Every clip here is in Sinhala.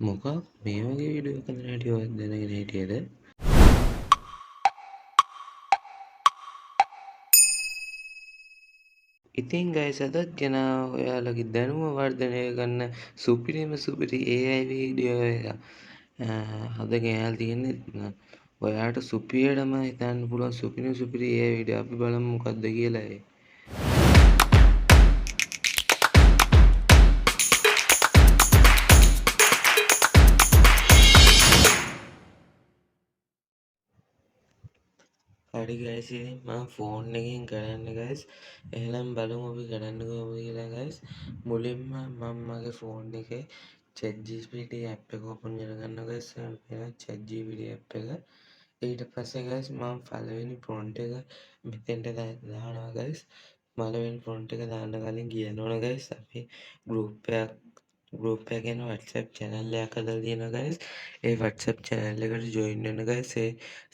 මොකක් මේ වගේ වීඩියෝ එකක් හදන්න ඔයත් දැනගෙන හිටියද? ඉතින් ගයිස් අදත් ගෙනාවා ඔයාලගේ දැනුම වර්ධනය කරන්න සුපිරිම සුපිරි AI වීඩියෝ එක. අද ගෙනල්ලා තියෙන්නේ ඔයාට සුපිරියටම හිතන්න පුළුවන් සුපිරිම සුපිරි AI වීඩියෝ. අපි බලමු මොකක්ද කියලා ඒ. හරි ගයිස් ඉතින් මම ෆෝන් එකෙන් කරන්නේ ගයිස්. එහෙනම් බලමු අපි කරන්න කොහොමද කියලා ගයිස්. මුලින්ම මම මගේ ෆෝන් එකේ ChatGPT app එක ඕපන් කරගන්නවා ගයිස්. එහෙනම් ChatGPT app එක. ඊට පස්සේ ගයිස් මම පළවෙනි ප්‍රොම්ප්ට් එක මෙතෙන්ට දානවා ගයිස්. පළවෙනි ප්‍රොම්ප්ට් එක දාන්න කලින් කියනවනේ ගයිස් අපි ගෲප් එකක් ගැන WhatsApp channel එකක් හදලා තියෙනවා ගයිස්. ඒ WhatsApp channel එකට join වෙන්න ගයිස්. ඒ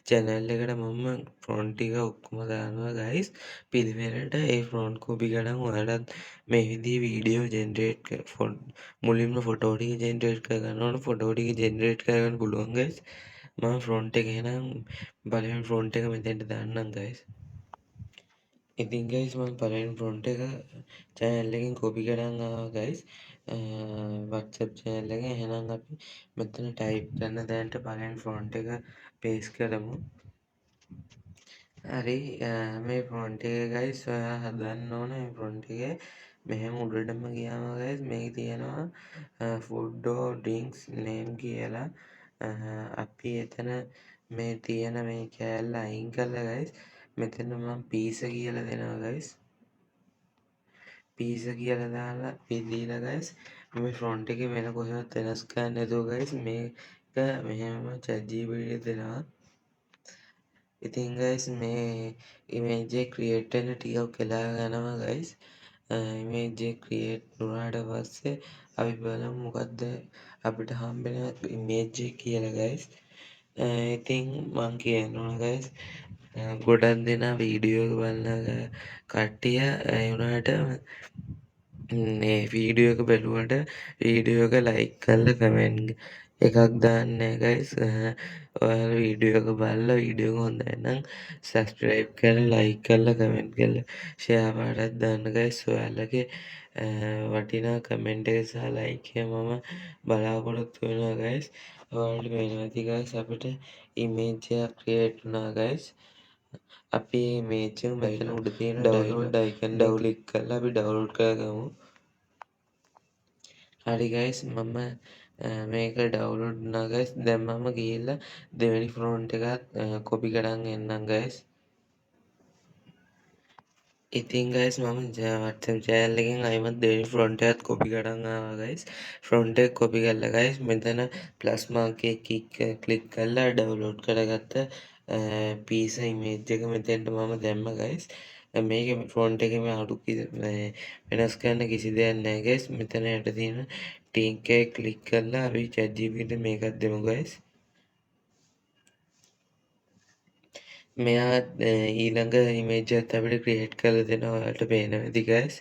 channel එකට මම ප්‍රොම්ප්ට් ටික ඔක්කොම දානවා ගයිස්. පිළිවෙලට ඒ ප්‍රොම්ප්ට් කොපි කරන් ඔයාලත් මේ විදිහේ වීඩියෝ ජෙනරේට් මුලින්ම ෆොටෝ ටික ජෙනරේට් කරගන්න ඕන. ෆොටෝ ටික ජෙනරේට් කරගන්න පුළුවන් ගයිස්. මම ෆ්‍රොන්ට් එක එහෙනම් පළවෙනි ෆ්‍රොන්ට් එක මෙතෙන්ට දාන්නම් ගයිස්. ඉතින් ගයිස් මම පළවෙනි ෆ්‍රොන්ට් එක channel එකෙන් copy කරන් ආවා ගයිස්. WhatsApp channel එකෙන්. එහෙනම් අපි මෙතන type කරන තැනට පළවෙනි ෆ්‍රොන්ට් එක paste කරමු. හරි මේ ෆොන්ට් එක ගයිස් ඔයා හදන්න ඕන මේ ෆොන්ට් එකේ මෙහෙම උඩටම ගියාම ගයිස් මේකේ තියෙනවා food or drinks name කියලා අපි එතන මේ තියෙන මේ කෑල්ල අයින් කරලා ගයිස් මෙතන මම පීසා කියලා දෙනවා ගයිස් පීසා කියලා දාලා දීලා ගයිස් මේ ෆොන්ට් එකේ වෙන කොහෙවත් වෙනස් කරන්න නැතුව ගයිස් මේක මෙහෙම ChatGPT දෙනවා ඉතින් ගයිස් මේ ඉමේජ් එක ක්‍රියේට් වෙන්න ටිකක් වෙලා යනවා ගයිස් ඉමේජ් එක ක්‍රියේට් වුණාට පස්සේ අපි බලමු මොකද්ද අපිට හම්බෙන ඉමේජ් එක කියලා ගයිස් ඉතින් මං කියනවා ගයිස් ගොඩක් දෙනා වීඩියෝ එක බලන කට්ටිය ඒ වුණාට මේ වීඩියෝ එක බැලුවට වීඩියෝ එක ලයික් කරලා කමෙන්ට් එකක් දාන්නේ නැහැ ගයිස්. ඔයාලා වීඩියෝ එක බලලා වීඩියෝ එක හොඳයි නම් සබ්ස්ක්‍රයිබ් කරලා ලයික් කරලා කමෙන්ට් කරලා ෂෙයා පාටක් දාන්න ගයිස්. ඔයාලගේ වටිනා කමෙන්ට් එක සහ ලයික් එක මම බලාපොරොත්තු වෙනවා ගයිස්. ඔයාලට පේනවා ඇති ගයිස් අපිට ඉමේජ් එකක් ක්‍රියේට් වුණා ගයිස්. අපි මේ ඉමේජ් එක මෙතන උඩ තියෙන ඩවුන්ලෝඩ් අයිකන් එක ක්ලික් කරලා අපි ඩවුන්ලෝඩ් කරගමු. හරි ගයිස් මම මේක ඩවුන්ලෝඩ් වුණා ගයිස්. දැන් මම ගිහිල්ලා දෙවෙනි ෆොන්ට් එකත් කොපි කරන් එන්නම් ගයිස්. ඉතින් ගයිස් මම WhatsApp channel එකෙන් ආයෙමත් දෙවෙනි ෆොන්ට් එකත් කොපි කරන් ආවා ගයිස්. ෆොන්ට් එක කොපි කරලා ගයිස් මෙතන ප්ලස් මාක් එක ක්ලික් කරලා ඩවුන්ලෝඩ් කරගත්ත පීසා ඉමේජ් එක මෙතෙන්ට මම දැම්ම ගයිස්. මේකේ ෆොන්ට් එකේ මේ අඩු වෙනස් කරන්න කිසි දෙයක් නැහැ ගයිස්. මෙතන යට තියෙන ටික් එක ක්ලික් කරලා අපි ChatGPT මේකත් දෙමු ගයිස්. මෙයා ඊළඟ ඉමේජ් එකත් අපිට ක්‍රියේට් කරලා දෙනවා. ඔයාලට පේනවා ඇති ගයිස්.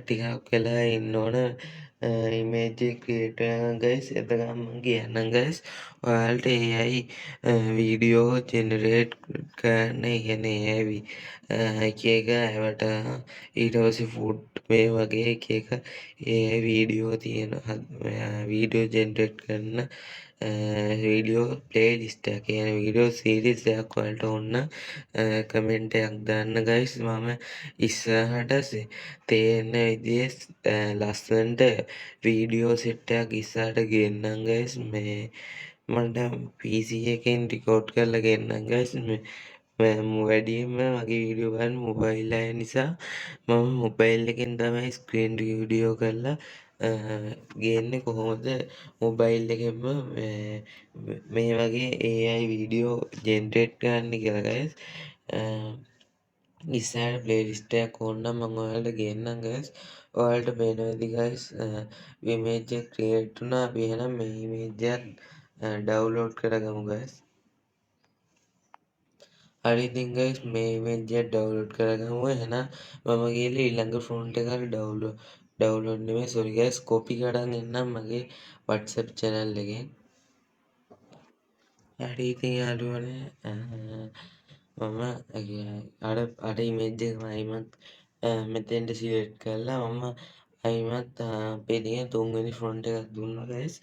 ටිකක් වෙලා ඉන්න ඕන ඉමේජ් එක ක්‍රියේට් වෙනවා ගයිස්. එතකම් මම කියන්නම් ගයිස්. ඔයාලට AI වීඩියෝ ජෙනරේට් කරන්න කියන්නේ AI එක එක ඇවට ඊට පස්සේ ෆුඩ් මේ වගේ එක එක AI වීඩියෝ තියෙනවා. වීඩියෝ ජෙනරේට් කරන වීඩියෝ ප්ලේලිස්ට් එකක් කියන වීඩියෝ සීරීස් එකක් වලට ඕන කමෙන්ට් එකක් දාන්න ගයිස්. මම ඉස්සරහට තේරෙන විදිහේ ලස්සනට වීඩියෝ සෙට් එකක් ඉස්සරහට ගෙන්නම් ගයිස්. මේ මට PC එකෙන් රෙකෝඩ් කරලා ගෙන්නම් ගයිස්. වැඩියෙන්ම මගේ වීඩියෝ බලන්න මොබයිල් අය නිසා මම මොබයිල් එකෙන් තමයි ස්ක්‍රීන් වීඩියෝ කරලා ගේන්නේ. කොහොමද මොබයිල් එකෙන්ම මේ වගේ AI වීඩියෝ ජෙනරේට් කරන්න කියලා ගයිස්. ඉස්සරහට ප්ලේලිස්ට් එකක් ඕන නම් මම ඔයාලට ගේන්නම් ගයිස්. ඔයාලට පේනවා ඇති ගයිස් ඉමේජ් එක ක්‍රියේට් වුණා. අපි එහෙනම් මේ ඉමේජ් එක ඩවුන්ලෝඩ් කරගමු ගයිස්. හරි ඉතින් ගයිස් මේ ඉමේජ් එක ඩවුන්ලෝඩ් කරගමු. එහෙනම් මම ගිහලා ඊළඟ ෆොන්ට් එකට ඩවුන්ලෝඩ් නෙමෙයි සෝරි ගයිස් කොපි කරන් එන්නම් මගේ WhatsApp channel එකෙන්. හරි ඉතින් යාළුවනේ මම අර ඉමේජ් එක අයිමත් මෙතෙන්ට සිලෙක්ට් කරලා මම අයිමත් අපේ තියෙන තුන්වෙනි ෆොන්ට් එකක් දුන්නා guys.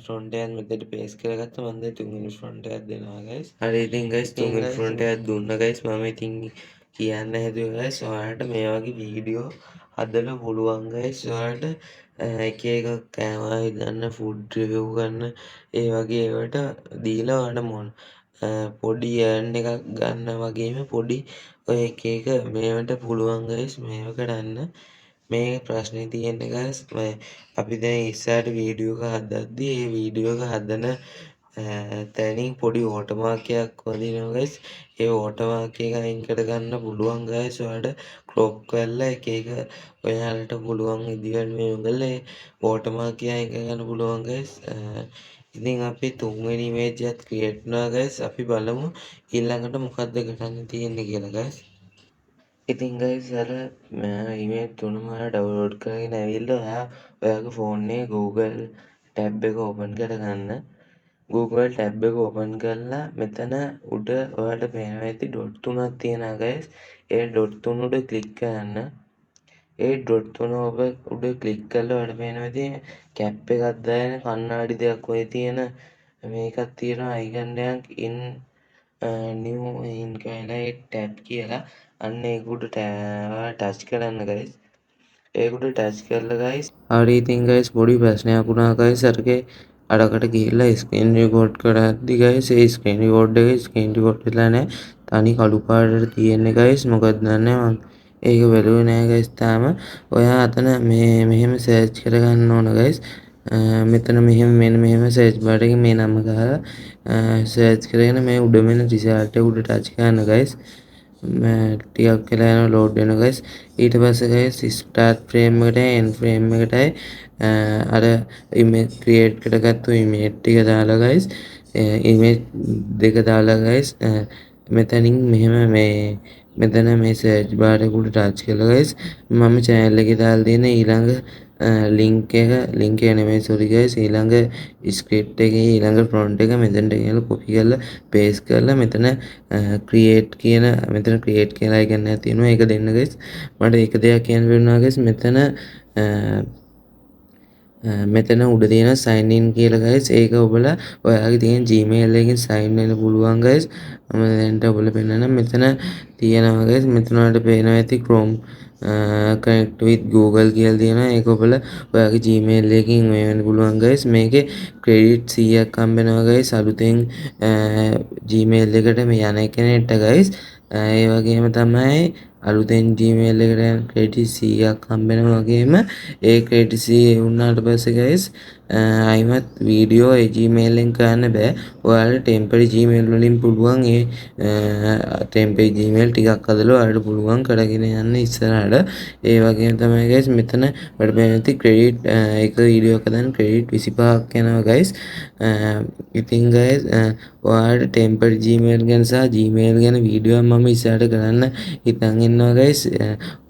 ෆොන්ට් එකත් මෙතෙන්ට පේස්ට් කරගත්තා. මම දැන් තුන්වෙනි ෆොන්ට් එකක් දෙනවා guys. හරි ඉතින් guys තුන්වෙනි ෆොන්ට් එකක් දුන්නා guys. මම ඉතින් කියන්න හැදුවේ guys ඔයාලට මේ වගේ වීඩියෝ හදන්න පුළුවන් guys. ඔයාලට එක එක කෑම හිතන්න ෆුඩ් රිවිව් ගන්න ඒ වගේ ඒවට දීලා ඔයාලට පොඩි earn එකක් ගන්න වගේම පොඩි ඔය එක එක මේවට පුළුවන් guys මේව කරන්න. මේ ප්‍රශ්නේ තියෙන්නේ guys අපි දැන් ඉස්සරහට වීඩියෝ එක හදද්දී ඒ වීඩියෝ එක හදන තැනින් පොඩි වෝටර්මාක් එකක් වදිනවා guys. ඒ වෝටර්මාක් එක අයින් කරගන්න පුළුවන් guys. ඔයාලට ක්‍රොප් කරලා එක එක ඔයාලට පුළුවන් විදිහට මේව කරලා ඒ වෝටර්මාක් එක අයින් කරගන්න පුළුවන් guys. ඉතින් අපි තුන්වෙනි ඉමේජ් එකත් ක්‍රියේට් වුණා guys. අපි බලමු ඊළඟට මොකද්ද කරන්න තියෙන්නේ කියලා guys. ඉතින් guys අර ඉමේජ් තුනම ඩවුන්ලෝඩ් කරගෙන ඇවිල්ලා ඔයාගේ ෆෝන් එකේ Google ටැබ් එක ඕපන් කරගන්න. Google ටැබ් එක ඕපන් කරලා මෙතන උඩ ඔයාලට පේනවා ඇති ඩොට් තුනක් තියෙනවා guys. ඒ ඩොට් තුන උඩ ක්ලික් කරන්න. ඒ ඩොට් තුන උඩ ක්ලික් කරලා ඔයාලට පේනවා ඇති කැප් එකක් දාගෙන කණ්ණාඩි දෙකක් ඔය තියෙන මේකක් තියෙනවා අයිකන් එකක් new in කියලා ටැබ් කියලා. අන්න ඒක උඩ ටච් කරන්න guys. ඒක උඩ ටච් කරලා guys. හරි ඉතින් guys පොඩි ප්‍රශ්නයක් වුණා guys අරකේ අරකට ගිහිල්ලා ස්ක්‍රීන් රෙකෝඩ් කරද්දි guys ඒ ස්ක්‍රීන් රෙකෝඩ් එකේ ස්ක්‍රීන් රෙකෝඩ් වෙලා නැහැ. තනි කළු පාටට තියෙන්නේ guys. මොකද දන්නේ මම ඒක බැලුවේ නැහැ guys තාම. ඔයා අතන මෙහෙම සර්ච් කරගන්න ඕන guys. මෙතන මෙහෙම සර්ච් බාර් එකේ මේ නම ගහලා සර්ච් කරගෙන මේ උඩ මෙන්න රිසල්ට් එක උඩ ටච් කරන්න guys. ටිකක් වෙලා යනවා ලෝඩ් වෙනවා guys. ඊට පස්සේ guys ස්ටාර්ට් ෆ්‍රේම් එකට එන්ඩ් ෆ්‍රේම් එකටයි අර ඉමේජ් ක්‍රියේට් කරගත්තු ඉමේජ් ටික දාලා guys ඉමේජ් දෙක දාලා guys මෙතනින් මෙහෙම මෙතන මේ සර්ච් බාර් එක උඩ ටච් කරලා guys මම channel එකේ දාලා තියෙන ඊළඟ link එක නෙමෙයි sorry guys ඊළඟ script එකේ ඊළඟ prompt එක මෙතනට ගෙනල්ලා copy කරලා paste කරලා මෙතන create කියලා icon එකක් තියෙනවා ඒක දෙන්න guys. මට එක දෙයක් කියන්න වෙනවා guys මෙතන උඩ තියෙන sign in කියලා guys ඒක ඔබලා ඔයාගේ තියෙන Gmail එකකින් sign වෙන්න පුළුවන් guys. මම දැන්ට ඔබලා පෙන්නන්නම් මෙතන තියෙනවා guys. මෙතන වලට පේනවා ඇති Chrome connect with Google කියලා තියෙනවා. ඒක ඔබලා ඔයාගේ Gmail එකකින් මේ වෙන්න පුළුවන් guys. මේකේ credit 100ක් හම්බ වෙනවා guys අලුතෙන් Gmail එකට මේ යන කෙනෙක්ට guys. ඒ වගේම තමයි අලුතෙන් Gmail එකට credit 100ක් හම්බ වෙනවා වගේම ඒ credit 100 වුණාට පස්සේ guys අයිමත් වීඩියෝ ඒ Gmail එකෙන් කරන්න බෑ. ඔයාලට temporary Gmail වලින් පුළුවන් ඒ temporary Gmail ටිකක් හදලා ඔයාලට පුළුවන් කරගෙන යන්න ඉස්සරහට. ඒ වගේම තමයි guys මෙතන ඔයාලට පේන්නේ credit එක වීඩියෝ එකක් හදන්න credit 25ක් යනවා guys. ඉතින් guys ඔයාලට temporary Gmail ගැන සහ Gmail ගැන වීඩියෝ මම ඉස්සරහට කරන්න හිතන් ඉන්නවා guys.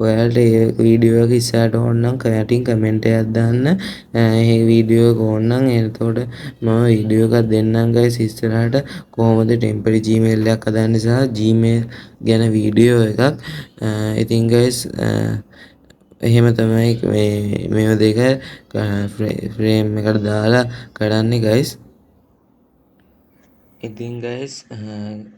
ඔයාලට මේ වීඩියෝ එක ඉස්සරහට ඕන නම් කටින් කමෙන්ට් එකක් දාන්න. මේ වීඩියෝ එක ඕන නම් එතකොට මම වීඩියෝ එකක් දෙන්නම් guys ඉස්සරහට කොහොමද temporary Gmail එකක් හදන්නේ සහ Gmail ගැන වීඩියෝ එකක්. ඉතින් guys එහෙම තමයි මේ දෙක ෆ්‍රේම් එකට දාලා කරන්නේ guys. ඉතින් guys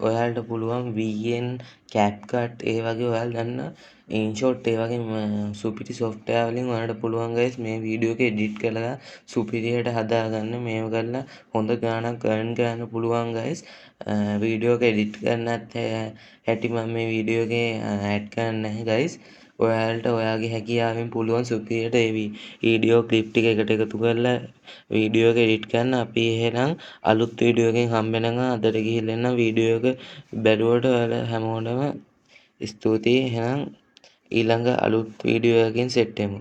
ඔයාලට පුළුවන් VN CapCut ඒ වගේ ඔයාලා දන්න InShot ඒ වගේ සුපිරි software වලින් ඔයාලට පුළුවන් guys මේ වීඩියෝ එක edit කරලා සුපිරියට හදාගන්න මේව කරලා හොඳ ගාණක් earn කරන්න පුළුවන් guys. වීඩියෝ එක edit කරන්නත් හැටි මම මේ වීඩියෝ එකේ add කරන්නේ නැහැ guys. ඔයාලට ඔයාගේ හැකියාවෙන් පුළුවන් සුපිරියට ඒ වීඩියෝ ක්ලිප් ටික එකට එකතු කරලා වීඩියෝ එක එඩිට් කරන්න. අපි එහෙනම් අලුත් වීඩියෝ එකකින් හම්බෙනකන් අදට ගිහිල්ලා එන්න වීඩියෝ එක බැලුවට ඔයාලා හැමෝටම ස්තුතියි. එහෙනම් ඊළඟ අලුත් වීඩියෝ එකකින් සෙට් වෙමු.